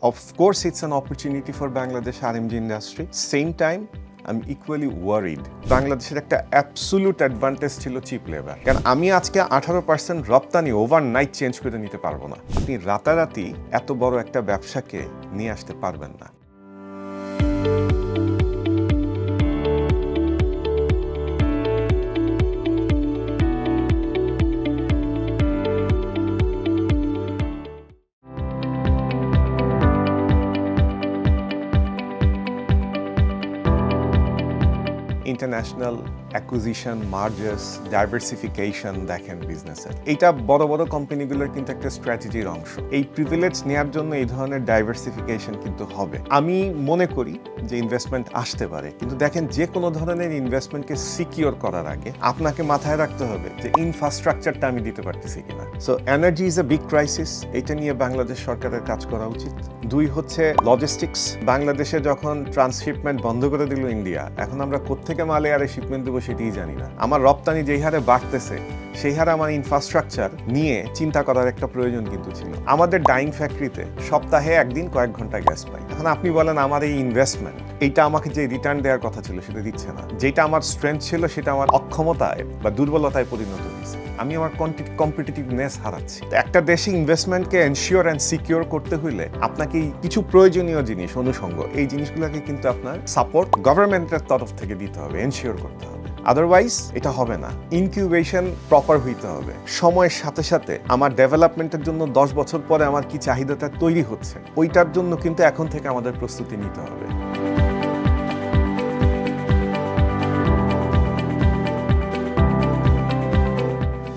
Of course, it's an opportunity for Bangladesh RMG industry. Same time, I'm equally worried. বাংলাদেশের একটা absolute advantage ছিল chip labour. কারণ আমি আজকে 18% রপ্তানি ওভারনাইট চেঞ্জ করে নিতে পারবো না। আপনি রাতারাতি এত বড় একটা ব্যবসাকে নিয়ে আসতে পারবেন না। ইন্টারন্যাশনাল অ্যাকুইজিশন, মার্জার্স, ডাইভার্সিফিকেশন দেখেন বিজনেসের। এইটা বড় বড় কোম্পানিগুলোর কিন্তু একটা স্ট্র্যাটেজির অংশ। এই প্রিভিলেজ নেওয়ার জন্য এই ধরনের ডাইভার্সিফিকেশন কিন্তু হবে। আমি মনে করি যে ইনভেস্টমেন্ট আসতে পারে, কিন্তু দেখেন যে কোনো ধরনের ইনভেস্টমেন্টকে সিকিউর করার আগে আপনাকে মাথায় রাখতে হবে যে ইনফ্রাস্ট্রাকচারটা আমি দিতে পারতেছি কিনা। So energy is a big crisis, এটা নিয়ে বাংলাদেশ সরকারের কাজ করা উচিত। দুই হচ্ছে লজিস্টিক্স। বাংলাদেশে যখন ট্রান্সশিপমেন্ট বন্ধ করে দিল ইন্ডিয়া, এখন আমরা কোত্থেকে মালে আরে শিপমেন্ট দেবো সেটাই জানি না। আমার রপ্তানি যেই হারে বাড়তেছে সেই হারে আমার ইনফ্রাস্ট্রাকচার নিয়ে চিন্তা করার একটা প্রয়োজন কিন্তু ছিল। আমাদের ডাইং ফ্যাক্টরিতে সপ্তাহে একদিন কয়েক ঘন্টা গ্যাস পাই। এখন আপনি বলেন আমার এই ইনভেস্টমেন্ট এইটা আমাকে যে রিটার্ন দেওয়ার কথা ছিল সেটা দিচ্ছে না। যেটা আমার স্ট্রেংথ ছিল সেটা আমার অক্ষমতায় বা দুর্বলতায় পরিণত হয়েছে। আমি আমার কম্পিটিটিভনেস হারাচ্ছি। একটা দেশে ইনভেস্টমেন্টকে এনশিওর অ্যান্ড সিকিউর করতে হইলে আপনাকে কিছু প্রয়োজনীয় জিনিস, অনুষঙ্গ, এই জিনিসগুলোকে কিন্তু আপনার সাপোর্ট গভর্নমেন্টের তরফ থেকে দিতে হবে, এনশিওর করতে হবে। আদারওয়াইজ এটা হবে না। ইনকিউবেশন প্রপার হইতে হবে। সময়ের সাথে সাথে আমার ডেভেলপমেন্টের জন্য 10 বছর পরে আমার কি চাহিদাটা তৈরি হচ্ছে ওইটার জন্য কিন্তু এখন থেকে আমাদের প্রস্তুতি নিতে হবে।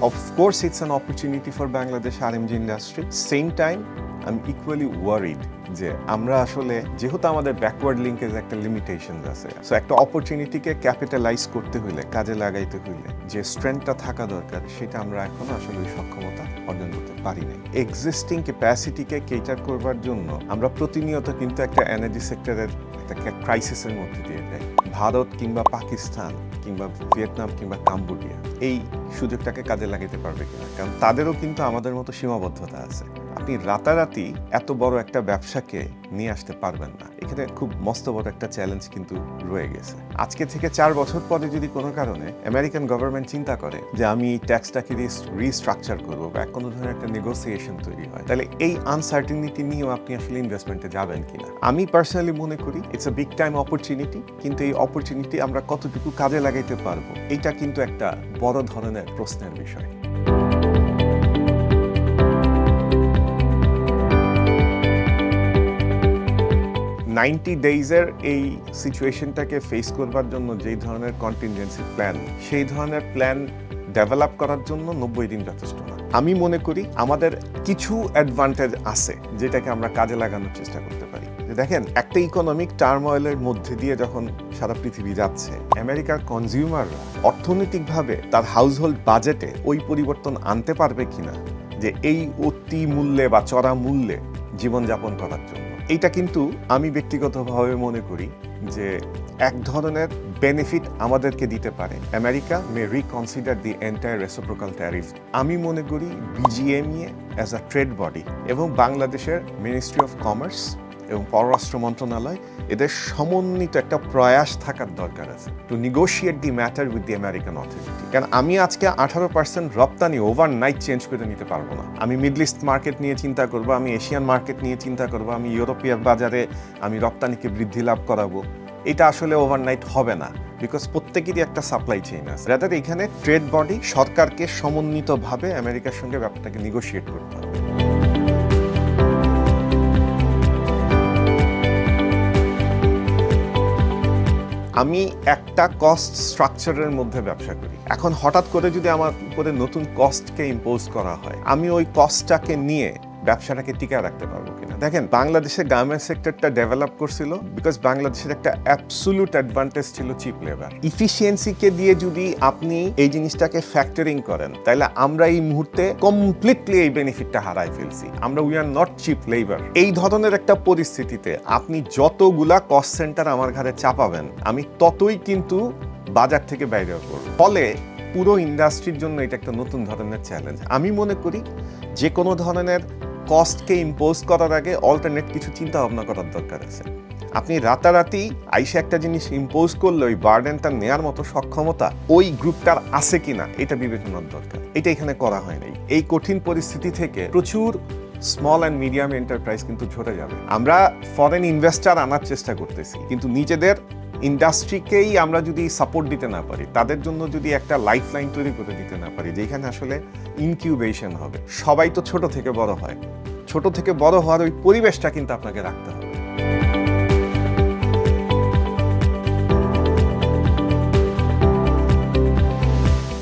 Of course, it's an opportunity for Bangladesh RMG industry. Same time, I'm equally worried যে আমরা আসলে যেহেতু আমাদের ব্যাকওয়ার্ড লিঙ্কেজ একটা লিমিটেশনস আছে, সো একটা অপরচুনিটিকে ক্যাপিটালাইজ করতে হইলে, কাজে লাগাইতে হইলে যে স্ট্রেংথটা থাকা দরকার সেটা আমরা এখনো আসলে সক্ষমতা অর্জন করতে পারি নাই। এক্সিস্টিং ক্যাপাসিটিকে কেটার করবার জন্য আমরা প্রতিনিয়ত কিন্তু একটা এনার্জি সেক্টরের একটা ক্রাইসিসের মধ্যে দিয়ে যাই। ভারত কিংবা পাকিস্তান কিংবা ভিয়েতনাম কিংবা কাম্বোডিয়া এই সুযোগটাকে কাজে লাগাতে পারবে কিনা, কারণ তাদেরও কিন্তু আমাদের মতো সীমাবদ্ধতা আছে। আপনি রাতারাতি এত বড় একটা ব্যবসাকে নিয়ে আসতে পারবেন না। এখানে খুব মস্ত বড় একটা চ্যালেঞ্জ কিন্তু রয়ে গেছে। আজকে থেকে 4 বছর পরে যদি কোনো কারণে আমেরিকান গভর্নমেন্ট চিন্তা করে যে আমি ট্যাক্সটাকে রিস্ট্রাকচার করবো বা কোনো ধরনের একটা নেগোসিয়েশন তৈরি হয়, তাহলে এই আনসার্টেনিটি নিয়েও আপনি আসলে ইনভেস্টমেন্টে যাবেন কিনা। আমি পার্সোনালি মনে করি it's a big time opportunity, কিন্তু এই অপরচুনিটি আমরা কতটুকু কাজে লাগাইতে পারবো এটা কিন্তু একটা বড় ধরনের প্রশ্নের বিষয়। 90 ডেইজের এই সিচুয়েশনটাকে ফেস করবার জন্য যেই ধরনের কন্টিনজেন্সি প্ল্যান, সেই ধরনের প্ল্যান ডেভেলপ করার জন্য 90 দিন যথেষ্ট না। আমি মনে করি আমাদের কিছু অ্যাডভান্টেজ আছে যেটাকে আমরা কাজে লাগানোর চেষ্টা করতে পারি। দেখেন, একটা ইকোনমিক টার্ময়েলের মধ্যে দিয়ে যখন সারা পৃথিবী যাচ্ছে, আমেরিকার কনজিউমাররা অর্থনৈতিকভাবে তার হাউসহোল্ড বাজেটে ওই পরিবর্তন আনতে পারবে কিনা যে এই অতি মূল্যে বা চড়া মূল্যে জীবনযাপন করার জন্য। এইটা কিন্তু আমি ব্যক্তিগতভাবে মনে করি যে এক ধরনের বেনিফিট আমাদেরকে দিতে পারে। America May reconsider the entire reciprocal tariff. আমি মনে করি BGMEA as a trade body এবং বাংলাদেশের মিনিস্ট্রি অফ কমার্স এবং পররাষ্ট্র মন্ত্রণালয় এদের সমন্বিত একটা প্রয়াস থাকার দরকার আছে to negotiate the matter with the American authority. কারণ আমি আজকে 18% রপ্তানি ওভারনাইট চেঞ্জ করে নিতে পারবো না। আমি মিডল ইস্ট মার্কেট নিয়ে চিন্তা করবো, আমি এশিয়ান মার্কেট নিয়ে চিন্তা করবো, আমি ইউরোপীয় বাজারে আমি রপ্তানিকে বৃদ্ধি লাভ করাবো। এটা আসলে ওভারনাইট হবে না, বিকজ প্রত্যেকেরই একটা সাপ্লাই চেইন আছে। রাদার এখানে ট্রেড বডি সরকারকে সমন্বিতভাবে আমেরিকার সঙ্গে ব্যাপারটাকে নেগোশিয়েট করতে হবে। আমি একটা কস্ট স্ট্রাকচারের মধ্যে ব্যবসা করি। এখন হঠাৎ করে যদি আমার উপরে নতুন কস্টকে ইম্পোজ করা হয়, আমি ওই কস্টটাকে নিয়ে ব্যবসাটাকে টিকায় রাখতে পারবো কিনা। দেখেন, বাংলাদেশের গার্মেন্টস সেক্টরটা ডেভেলপ করছিল বিকজ বাংলাদেশের একটা অ্যাবসোলিউট অ্যাডভান্টেজ ছিল চিপ লেবার। ইফিসিয়েন্সিকে দিয়ে যদি আপনি এই জিনিসটাকে ফ্যাক্টরিং করেন, তাহলে আমরা এই মুহূর্তে কমপ্লিটলি এই বেনিফিটটা হারাই ফেলছি। আমরা we are not cheap labour. এই ধরনের একটা পরিস্থিতিতে আপনি যতগুলা কস্ট সেন্টার আমার ঘাড়ে চাপাবেন, আমি ততই কিন্তু বাজার থেকে বাইরে করব। ফলে পুরো ইন্ডাস্ট্রির জন্য এটা একটা নতুন ধরনের চ্যালেঞ্জ। আমি মনে করি যে কোনো ধরনের কস্টকে ইম্পোজ করার আগে অল্টারনেট কিছু চিন্তা ভাবনা করার দরকার আছে। আপনি রাতারাতি আইসে একটা জিনিস ইম্পোজ করলে ওই বার্ডেনটা নেওয়ার মতো সক্ষমতা ওই গ্রুপটার আছে কিনা এটা বিবেচনার দরকার। এটা এখানে করা হয় নাই। এই কঠিন পরিস্থিতি থেকে প্রচুর স্মল অ্যান্ড মিডিয়াম এন্টারপ্রাইজ কিন্তু ঝরে যাবে। আমরা ফরেন ইনভেস্টার আনার চেষ্টা করতেছি, কিন্তু নিজেদের ইন্ডাস্ট্রিকেই আমরা যদি সাপোর্ট দিতে না পারি, তাদের জন্য যদি একটা লাইফ লাইন তৈরি করে দিতে না পারি যেখানে আসলে ইনকিউবেশন হবে। সবাই তো ছোট থেকে বড় হয়, ছোট থেকে বড় হওয়ার ওই পরিবেশটা কিন্তু আপনাকে রাখতে হবে।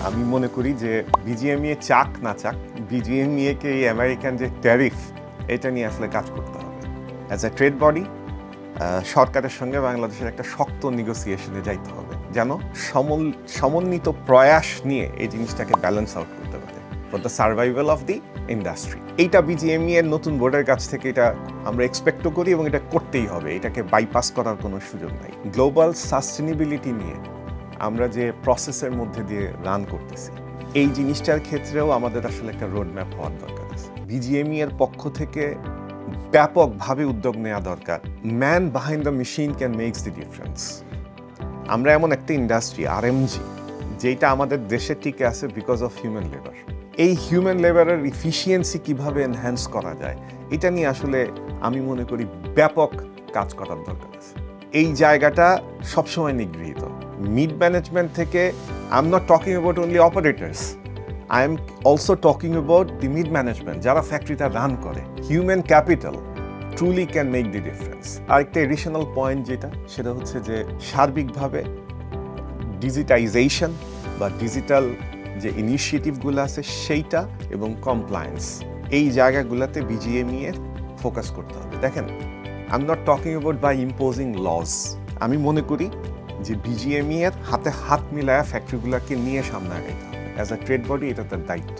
আমি মনে করি যে বিজিএমইএ চাক না চাক, বিজিএমইএ-কে এই আমেরিকান যে ট্যারিফ, এটা নিয়ে আসলে কাজ করতে হবে। অ্যাজ এ ট্রেড বডি সরকারের সঙ্গে বাংলাদেশের একটা শক্ত নেগোসিয়েশনে যাইতে হবে, যেন সমন্বিত প্রয়াস নিয়ে এই জিনিসটাকে ব্যালেন্স আউট করতে পারে for the survival of the industry. এইটা বিজিএমইএ এর নতুন বোর্ডের কাছ থেকে এটা আমরা এক্সপেক্টও করি এবং এটা করতেই হবে, এটাকে বাইপাস করার কোনো সুযোগ নাই। গ্লোবাল সাস্টেনেবিলিটি নিয়ে আমরা যে প্রসেসের মধ্যে দিয়ে রান করতেছি, এই জিনিসটার ক্ষেত্রেও আমাদের আসলে একটা রোডম্যাপ হওয়ার দরকার আছে। বিজিএমইএ এর পক্ষ থেকে ব্যাপকভাবে উদ্যোগ নেওয়া দরকার। Man behind the machine can makes the difference. আমরা এমন একটা ইন্ডাস্ট্রি আরএমজি যেটা আমাদের দেশে টিকে আছে বিকজ অফ হিউম্যান লেবার। এই হিউম্যান লেবারের ইফিসিয়েন্সি কিভাবে এনহ্যান্স করা যায়, এটা নিয়ে আসলে আমি মনে করি ব্যাপক কাজ করার দরকার আছে। এই জায়গাটা সবসময় নিগৃহীত। মিড ম্যানেজমেন্ট থেকে I am not talking about only operators, I am also talking about the mid management, যারা ফ্যাক্টরিটা রান করে। Human capital truly can make the difference. আরেকটা এডিশনাল পয়েন্ট যেটা, সেটা হচ্ছে যে সার্বিকভাবে ডিজিটাইজেশন বা ডিজিটাল যে ইনিশিয়েটিভগুলো আছে সেইটা এবং কমপ্লায়েন্স, এই জায়গাগুলোতে বিজিএমইএ ফোকাস করতে হবে। দেখেন, I am not talking about by imposing laws. আমি মনে করি যে বিজিএমইএ হাতে হাত মিলায়া ফ্যাক্টরিগুলোকে নিয়ে সামনে আগাইতে হবে। অ্যাজ আ ট্রেড বডি এটা তার দায়িত্ব।